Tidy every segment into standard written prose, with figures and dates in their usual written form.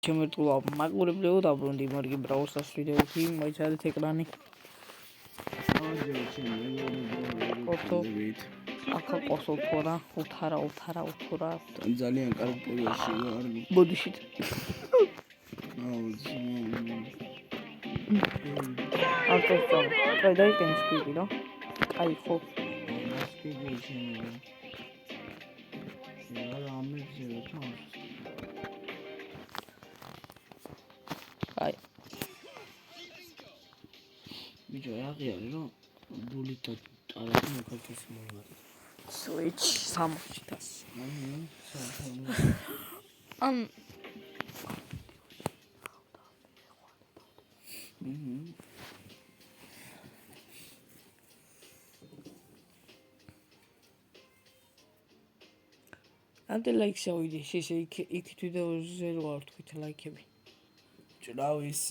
შემერტყულა მაგურებლებო დაბრუნდი მორგი ბრაუსას ვიდეოთი მოიცადეთ ეკრანი ოფტო აკა ყოსო თორა უთარა ძალიან კარგი პოზიცია არ ბოდიშით აკა კაი დაიკენს სპიდი რა კაი ხო სპიდი შეიძლება რა ამეზე რა კაი ბიჭო აღიარე რომ ბულით არაფერ მოკალკეს მოვარ switch სამოჩიტას Ante like შევიდი ესე იქით ვიდეოზე რო არ თქვით ლაიქები ჭრავ ის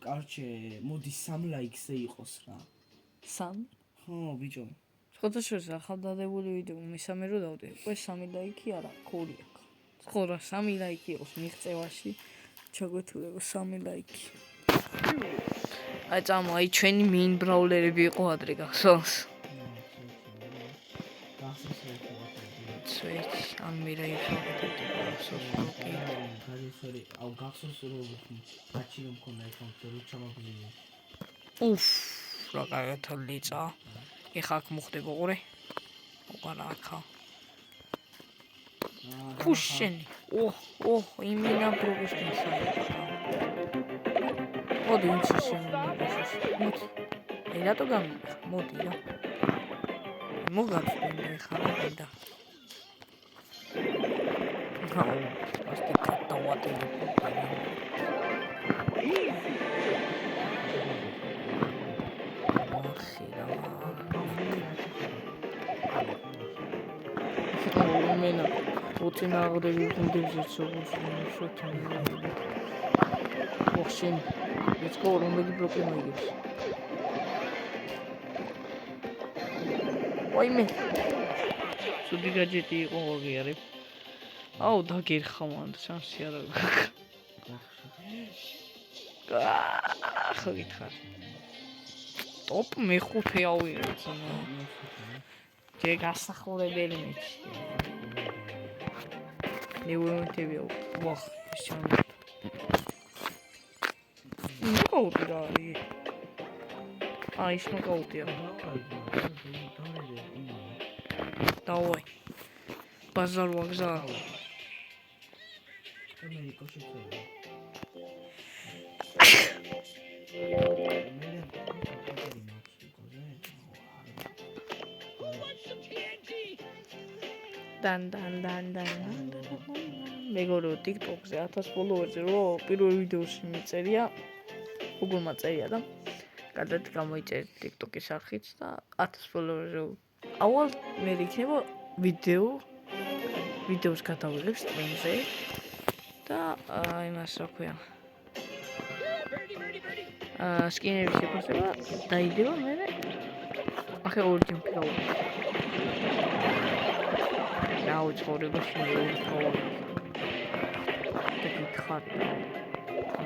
კარჩე მოდი 3 ლაიქზე იყოს რა 3 ხო ბიჭო შეხოთაშორის ახალდადებული ვიდეო მესამე რო დავდე უკვე 3 ლაიქი არა 2 აქვს ხო რა 3 ლაიქი იყოს მიღწევაში ჩაგვეთულებო 3 ლაიქი აი წამო აი ჩვენი მინ ბრაულერები იყო ადრე გახსოვს switch am mira au გახსოვს რომ გაჩი რომ ქონდა ეკაუნტი რო ჩამაგზავნა უფ რა კარგად ლიწა ეხა აქ მოხდება ყურე უყარა აქა ფუშენი ოჰ იმინა პროგრესია მოდი მოდი აი რატო გამიგა მოდი რა მოგაცდე ხარ და აუ ასეთი კატავატები მენა უცნა აღდები გუნდებზე ცოგოს შოთანი ოხშენ ეს კორომელი პრობლემა იგებს ვაიმე სუდი გაჯეტი იყო აღიარე აუ დაგერხა მან შანსი არ აქვს ხო გითხარ ტოპ მეხუთე ავიღე ძმა ჯე გასახურებელი მეჩი ნეუენტები ვახ შენ ნოკაუტი რა აი ის ნოკაუტია დავაი ბაზარ ვაგზავ dan მეგორო TikTok-ზე 1000 ფოლოვერზე რო პირველ ვიდეოში მიწერია უგულ მაწერია და გადად გამოიწერეთ TikTok-ის არხით და 1000 ფოლოვერზე აუალ მე იქნება ვიდეოს გადავიღებ სტრიმზე და იმას რა ქვია სკინების შეფასება დაიდება მე ახლა ორჯერ ფლოუ რაო ცხოვრებაში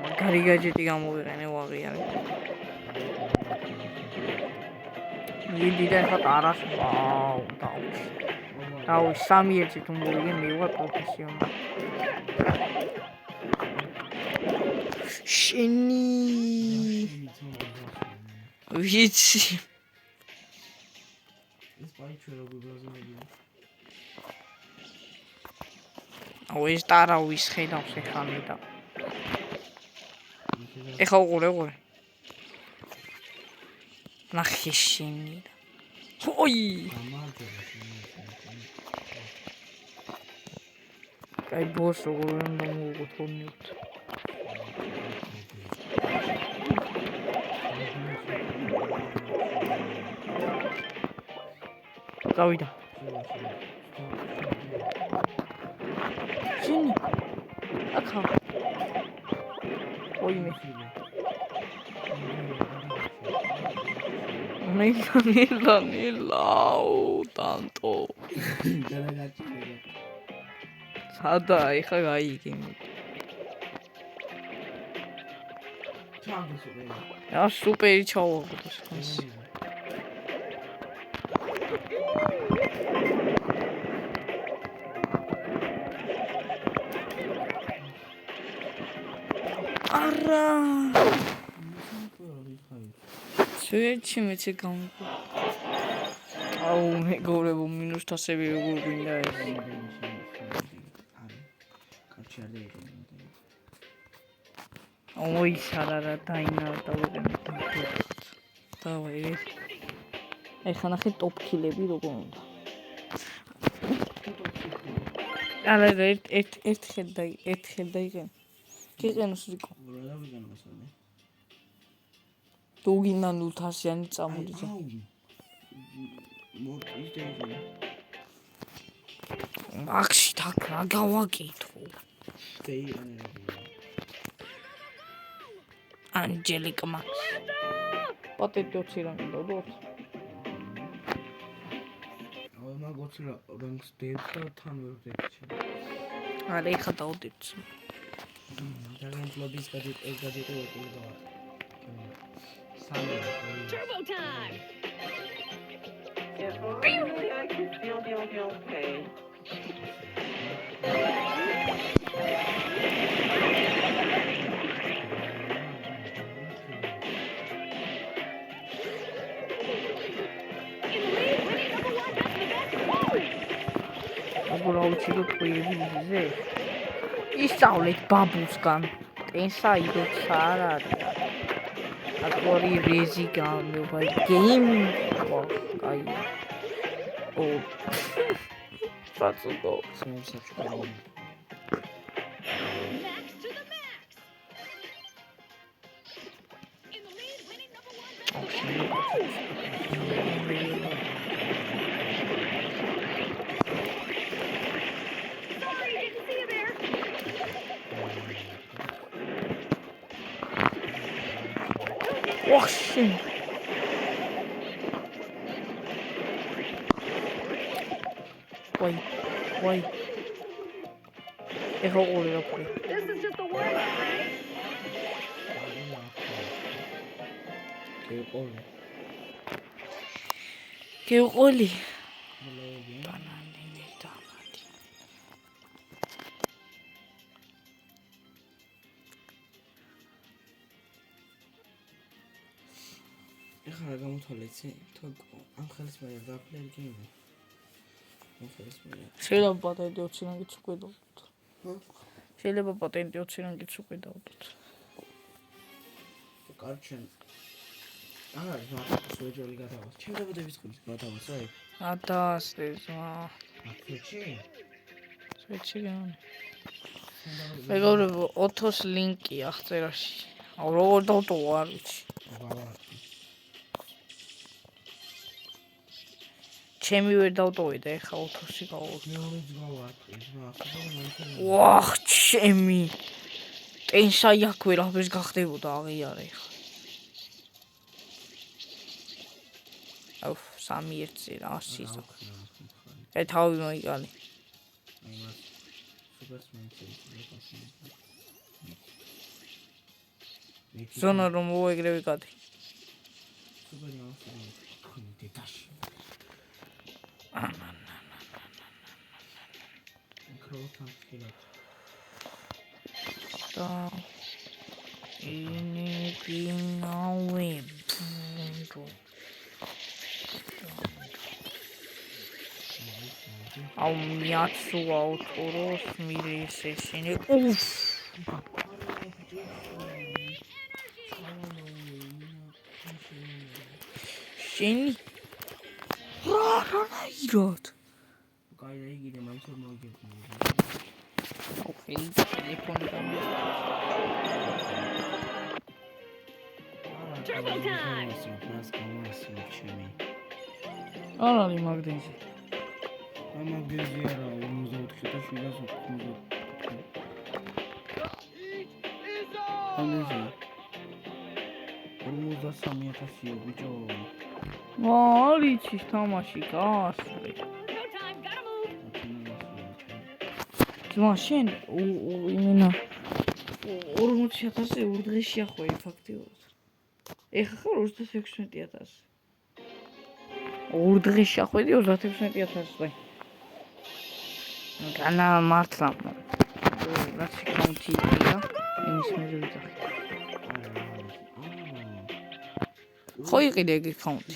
მაგარი გაჯეტი გამოვიყენე ვაღიარე მიდიდან ხატ არას ვაუ დაუ 3 ერთი თუ მოვიგე მივარ პროფესიონალი შენი ვიცი ეს პაიჩო როგორ გაზომებია აუ ეს ტარავის ხედავს ეხამი და ეხა უყურე ნახე შენი ოი კაი ბოს როგორ უნდა მოვუყოთ გავიდა შენი აქა ოიმე ნილაუ ტანტო სადა ეხა გაიგე ჩავაგდე სუპერი. სუპერი ჩავაგდოს ხანს. არა. სვეჩი მეცე გამო. აუ მეგობრებო მინუს თასები როგორ გვინდა ეს. კარჩი არ დაიყო. ოი სარარა დაინარდა უყენეთ. დავაი. ეხლა ნახე ტოპ კილები როგორ უნდა. არა ერთ ხელ დაიყენ. გიყენოს რიკო. რა ვიყენოს მე? თუ გინდა 0-იანი წამოდიძა. მოტის დაიყენე. აქში თაკ რა გავაკეთო. დაიყენე. Angelic Max. პატენტი 20 რანგი დავდოთ. აუ მაგოც რანგს დევდა თან ვერ დევჩი. არა ეხა დავდეთ. ძალიან ფლობის გადაიყო და სამი Turbo time. If only I could feel your pain. უბრალოდ ტყვიები ისწავლეთ ბაბუსგან ტენსა იდოც არ არის აკორი რეზი გამობა გეიმი აი ო ფაცო სამსახური Max to the max. In the lead, winning number 1. Sorry, didn't see you there. ოხში ვაი ეხა ყოლი რა ყოლი This is just a warm-up, right? გეყოლი ბანანინი დამატი ეხლა რა გამოთვალეცი? თქო, ამ ხელის მე დაფლერ გინდა. ამ ხელის მე. შეიძლება პატენტი 20 რანგიც უკვე დავდოთ. ჰა? შეიძლება პატენტი 20 რანგიც უკვე დავდოთ. კარჩენ. არა, სუეჯოლი გადავალ. ჩემ დაბადების დღის გადავალ, რა? ატასდეს მა. აფეჩი? სვეჩი გან. მეგობრებო, ოთოს ლინკი აღწერაში. აუ როგორ დავტოვო არ ვიცი. ჩემი ვერ დავტოვე და ეხა ოთოსი გავაკეთე. მეურეც გავაკეთე, რა, ახლა ვახ, ჩემი. ტენსაი აქ ვერაფერს გახდებოდა აღიარე ეხა. აუ, 3-1-ზე რა სიზო. თავი მოიგალი. აი მას სუპერსმენში ზონა რომ მოეგრევი გადი. სუპერი მასწავლებელი თქვენი დედაში. მიკროფონ ხილად. და ინიგინავე. აუ მიაცუ ავტოროს მირის ესენი. უფ. შენი რა იროთ? კაი აიგინე მაინც ვერ მოგიგებდი. ოფელი ტელეფონი გამო. Turbo time. არ არის მაგდენზი. ამაგეზი არა 54 და 750. ამაზე 53,000 ბიჭო. არიცი თამაში გასწრე. No time, gotta move. ძმა შენ იმენა 40,000 ორ დღეში ახვევი ფაქტიურად. ეხლა ხარ 36,000. ორ დღეში ახვედი 36,000. განა მართლა. რაც აკაუნტი იყო, იმის მე ვიძახი. ხო იყიდე ეგ აკაუნტი.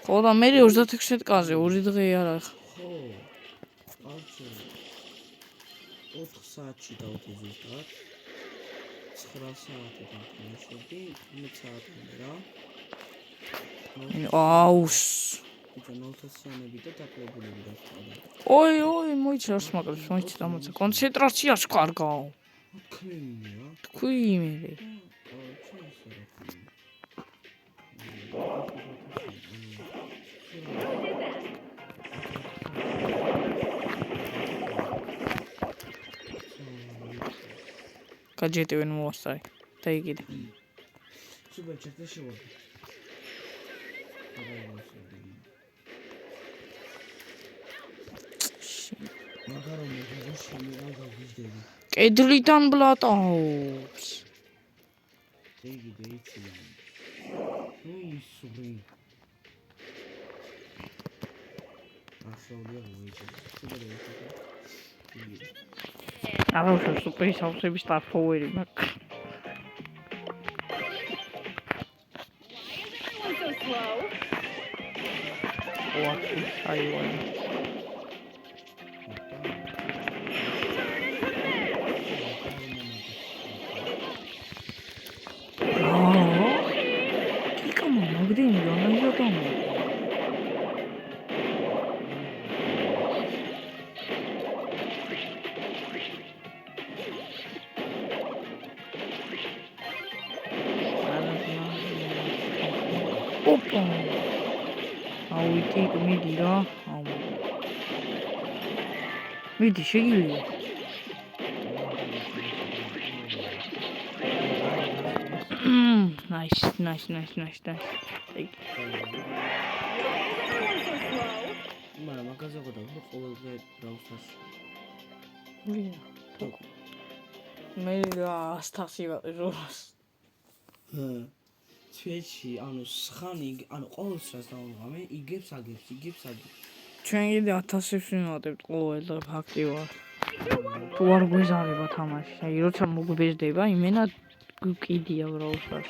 ხო და მე 36,000-ზე ორი დღე არა ხა. ხო. არჩე. 4 საათში დავდი ზუსტად. 9 საათიდან მაშობდი 15 საათამდე რა. აუს. ბიჭო 0-იანები და დაკლებულები რა ხდება. ოი, მოიჩერს მაგრამ მოიჩ დამოცა. კონცენტრაციას კარგაო. თქვენია. თქვი მე. გაჯეტი ვენ მოასწარი. და იყიდე. სუპერ ჩატზე შევადი. მაგარო მე შემიძლია გავიძდები. კედლიდან ბლატავს. ეგიდე იცი. ნუ ისური. ახსოვია ვიჭი. სუპერ ეხა. არა უშო სუპერი საუბრების სტაფოვერი მაქვს. So slow. აი ვაი. კიკამა მაგდენი განაიადამა. ოპა. აუ იქ მიდი რა. აუ. მიდი შეგიძლია. Nice. Why is everyone so slow? მაგრამ მაგაზე ყოდა ყოველდღე ბრაუსას. მე 100 ვაყიდროს. ცვეჩი, ანუ სხანი, ანუ ყოველთვის დავუღამე, იგებს აგებს. ჩვენ კიდე 1000-ს ვიმატებთ ყოველ დღე ფაქტიურად. თუ არ გვეზარება თამაში, აი როცა მოგვბეჭდება, იმენა გკიდია ბრაუსას.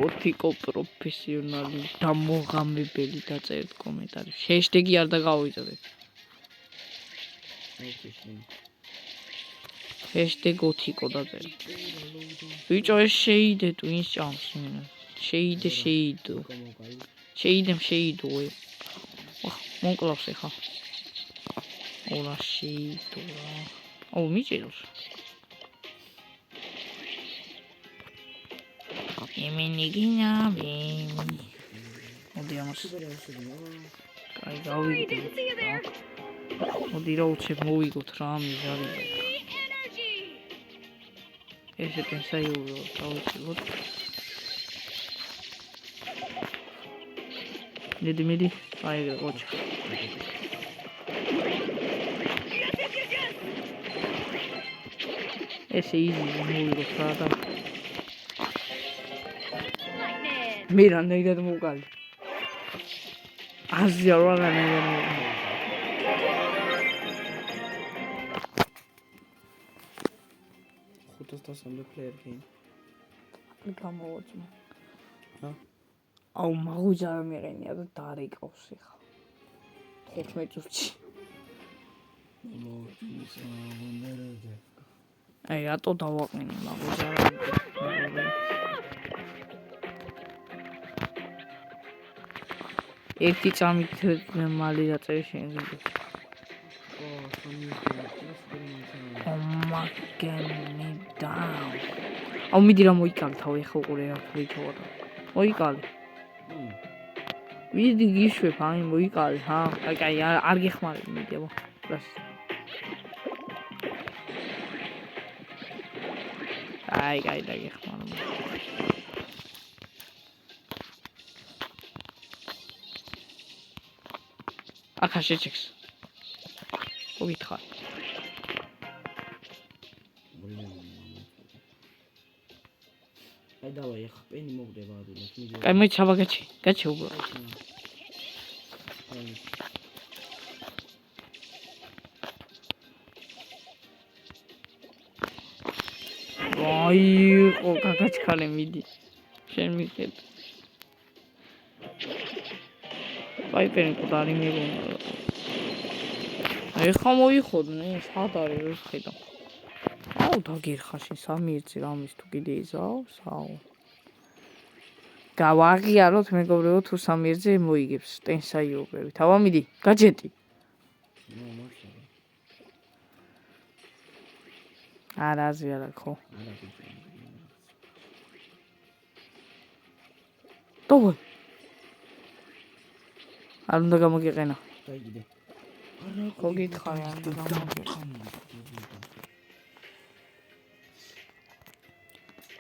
ოტიკო პროფესიონალი დამოღამებელი დაწერეთ კომენტარებში. ჰეშტეგი არ დაგავიწყდეთ. ჰეშტეგ ოტიკო დაწერეთ. ბიჭო ეს შეიდე თუ ის ჭამს იმენა. შეიდე. შეიდო. მონკლავს ეხა. ორა შეიდო რა. აუ მიჭიროს. ემინიგინავი. მოდი ამას. აი გავიგე. მოდი რა უჩებ მოვიგოთ რა მიზარი. ესე კენსაიურო დავიწყოთ. მიდი. აი გოჩა. ესე იზი მოვიგოთ რა და მე რანაირად მოვგალი. აზია რანაირად მოვგალი. ხუთასამდე პლეიერ გეიმ. გამოვაჭმა. ჰა? აუ მაგუჯარა მიყენია და დარეკავს ეხა. 15 წუთში. აი რატო დავაყენე მაგუჯარა. ერთი წამით მალი დაწერე შეიძლება. მაგენი და. აუ მიდი რა მოიკალე თავი ხო ყურე აფრიჩოა და. მოიკალე. მიდი გიშვებ აი მოიკალე ჰა. აი არ გეხმარები მიდი აბა. რას. აი დაგეხმარებ. ახლა შეჭიქს. გითხარ. აი დავაი ახლა პენი მოგდება ადვილად. კაი მოიცა ბაგაჩი. გაჩი უბრალოდ. აი, ყო გაგაჩქალე მიდი. შენ მიხედ. ვაიპერი ყდარი მიგონა. ეხა მოიხოდნე, სად არის ვერ ხედავ. აუ დაგირხაში 3 ერთი რამის თუ კიდე იზავს, აუ. გავაღიაროთ მეგობრებო თუ 3 ერთზე მოიგებს ტენსაიობრებით. ავა მიდი, გაჯეტი. არაზე არა ხო. დობა. არ უნდა გამოგიყენა. დაიგიდე. ხო გითხარი არ უნდა გამოგიყენა.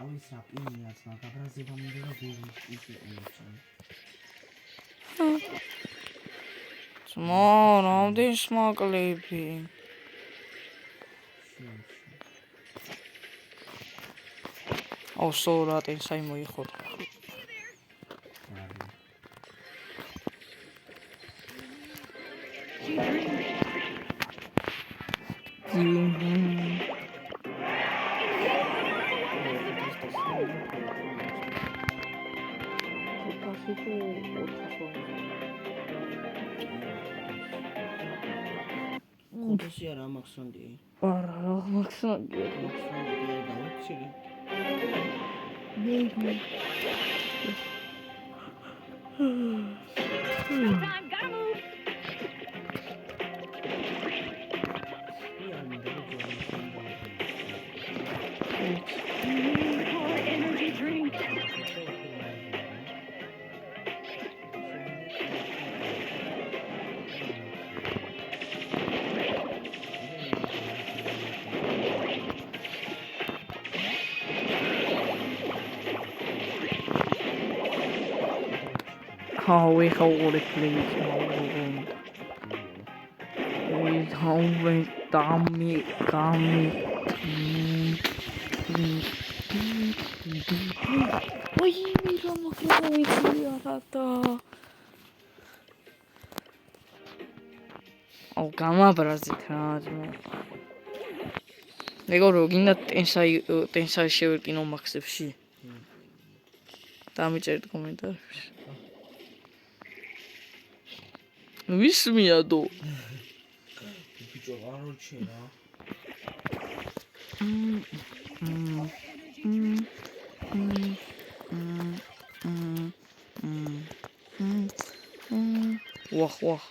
ავის აპინიაც მაგაბრაზება მინდა გული ისე ეცან. ძმა, რამდენი სმაკლები. აუ სორა ტენსაი მოიხოდა. ხუთასი არა მაქსონდი. არა, მაქსონდი. დავუჩილი. Time, gotta move. More energy drink. How we hold it, please. We hold it, dummy. Ой, мира макловый арата. აუ გამაბრაზეთ რა ძმა. მეგობრო, გინდა ტენსაი შევერკინო მაქსებში. დამიწერეთ კომენტარებში. ვისმიადო. ბიჭო, არ რჩე რა. ვახ.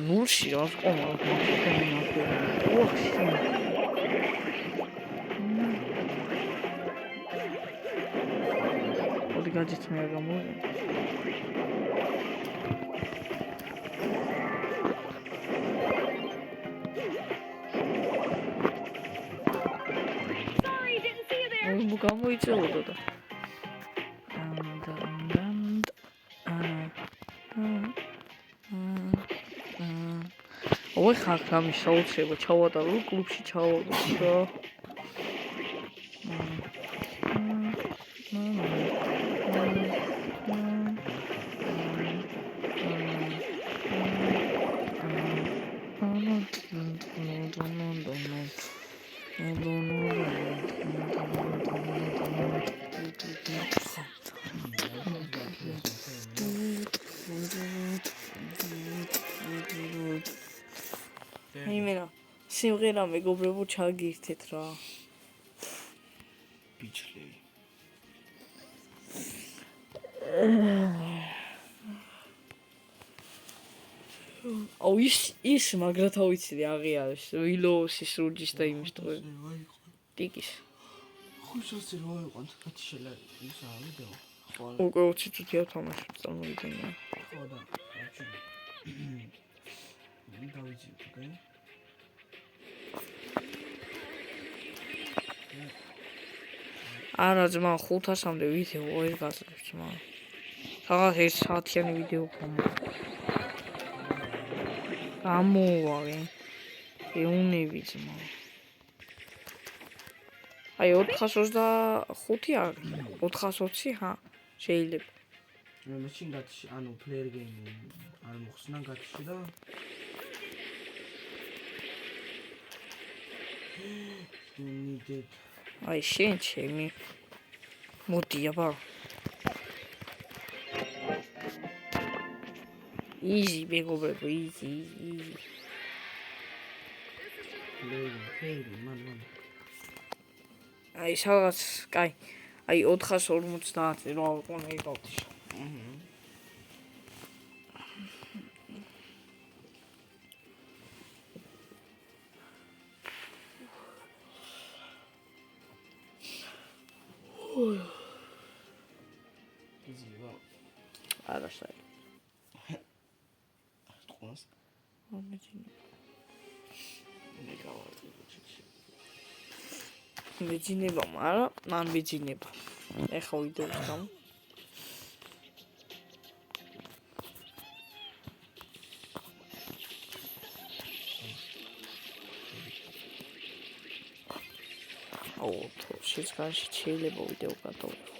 ნულში რა ყომა ოდი გაჯეთ მე გამოვიდა Sorry, didn't see you there. ო გამოიწეოდა და ой ხარ გამი შეუცება ჩავატარო კლუბში ჩავაგდო იმენა სიმღერა მეგობრებო ჩაგირთეთ რა ბიჭლი აუ ის მაგრათა ვიცი აღიარეს ვილოუსის რუჯის და იმის თქო ტიკის ხუშასი რო იყო თქვი შელა ის ავიდეო უკვე 20 წუთი ავთამაშებ წარმოვიდგინე ხო და დავიძი უკვე არა ძმა 500-მდე ვიდეო ვერ გაძლევ ძმა. რაღაც 1 საათიანი ვიდეო გამოვავე. ეუნები ძმა. აი 425 არის. 420 ჰა შეიძლება. მე შინ გათში ანუ პლეერ გეიმი არ მოხსნა გათში და ნიდეთ აი შენ ჩემი მოდი აბა easy მეგობრებო easy პლეერ მან აი სადღაც კაი აი 450 რა ყონა იყავდი იზივა არა საერთოდ ყოს მეძინება მაგრამ მან მეძინება ეხა ვიდეოს გამო შეცგანში შეიძლება ვიდეო გადავიღო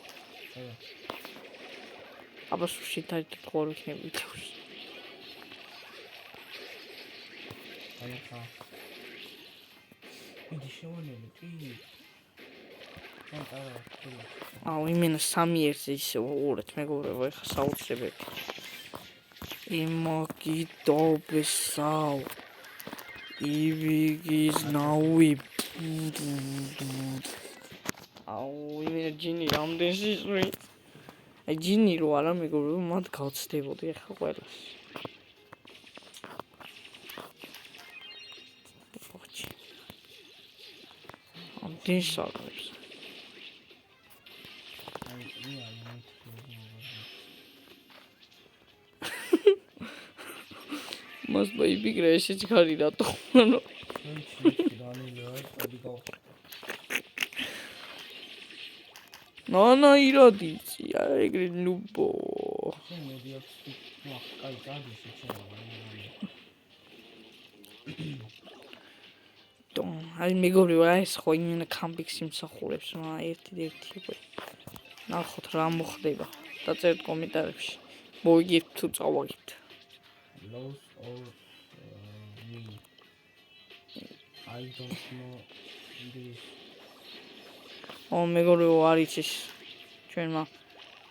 აბა სულ თვითონ იქნება ვიდეოში აი ხა მიდი შევანელო კი აუ იმენა 3 ერთზე ისე უყურეთ მეგობრებო ეხა საუცრებელი იმაგიდობესავ ივიგის ნაუი აუ იმენა ჯინი რამდენში ისვრის აი ჯინი რო არა მეგობრებო მათ გავცდებოდი ეხა ყველას ამდენ საგებს მას მოიფიქრა ეს ჩქარი რატო ანუ ნანა ირადიცი ეგრე ნუბო აი მეგობრებო ეს ხო იმენა კამბიქსი იმსახურებს რა ერთი იყო ნახოთ რა მოხდება დაწერთ კომენტარებში მოიგებთ თუ წავაგებთ lost or me I don't know English ო მეგობრებო არის ის ჩვენმა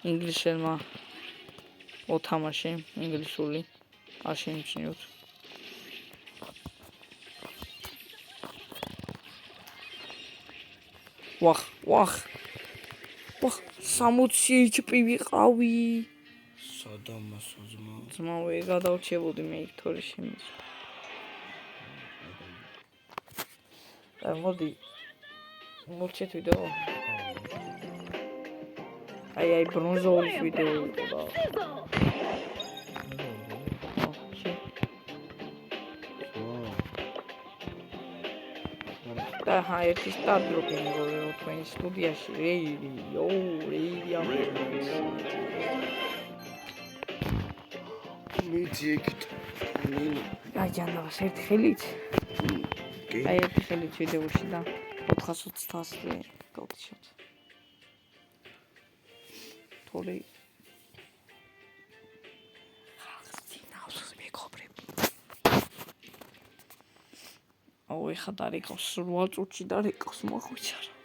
ინგლისელმა ოთამაში ინგლისური არ შეიმჩნიოთ ვახ 60 HP ვიყავი სადამასო ძმა ვერ გადავჩებოდი მე იქ შემის მოდი მოვჩეთ ვიდეო აი ბრონზოვის ვიდეო იყო და ჰა ერთი სტარტ-ოპი მეგობრებო თქვენი სტუდიაში რეიდი მიდი ეგეთ აი ჯანავს ერთი ხელით აი ერთი ხელით ვიდეოში და 420-ზე გავდიშოთ თორე ხახსინავს მეგობრებო აუ ეხა დარეკავს 8 წუთში დარეკავს მოხვიჩარა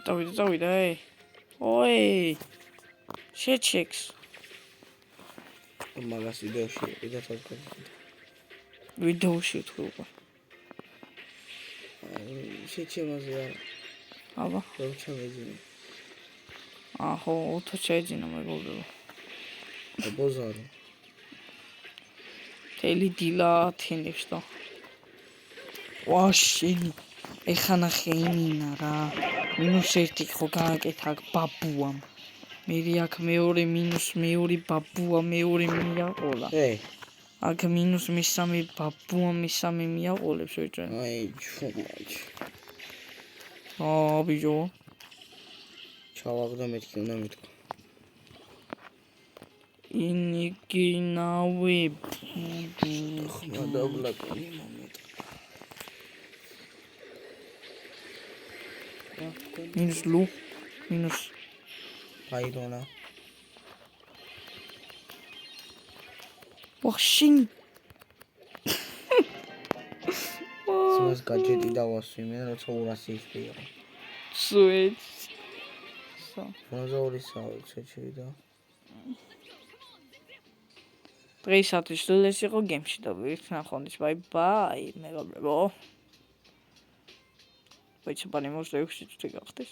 დავიდა ოი შეჩექს მაგას ვიდეოში იდაცავ ვიდეოში თუ უკვე შეჩემაზე არა აბა რომ ჩამეძინე აჰო უთო შეძინა მეგობრებო ბოზარო თელი დილა თენებს და ვაშენი ეხა ნახე იმინა რა -1 ხო გააკეთა ბაბუამ მე აქ მეორე -2 ბაბუა მეორე მიაყოლა აქ მინუს მისამი ბაბუა მისამი მიაყოლებს ვეჭე. აი ჩუმაჩ. ბიჭო. ჩავაგდა მეთქი უნდა მეთქვა. ინიგინავი. ხმა დაბლაკონი მომეტ. მინუს ლუ. მინუს. აირონა. ვახშინ. სმას გაჯეტი დავასვიმე, როცა 200 ისპია. სუეც. მონაზაურისაო შეჩერდა. დღეისათვის ეს იყო გემში და ვიქნახონდის. ბაი, მეგობრებო. ვიცი, ბანი მოსდე 6 წუთი გახდეს.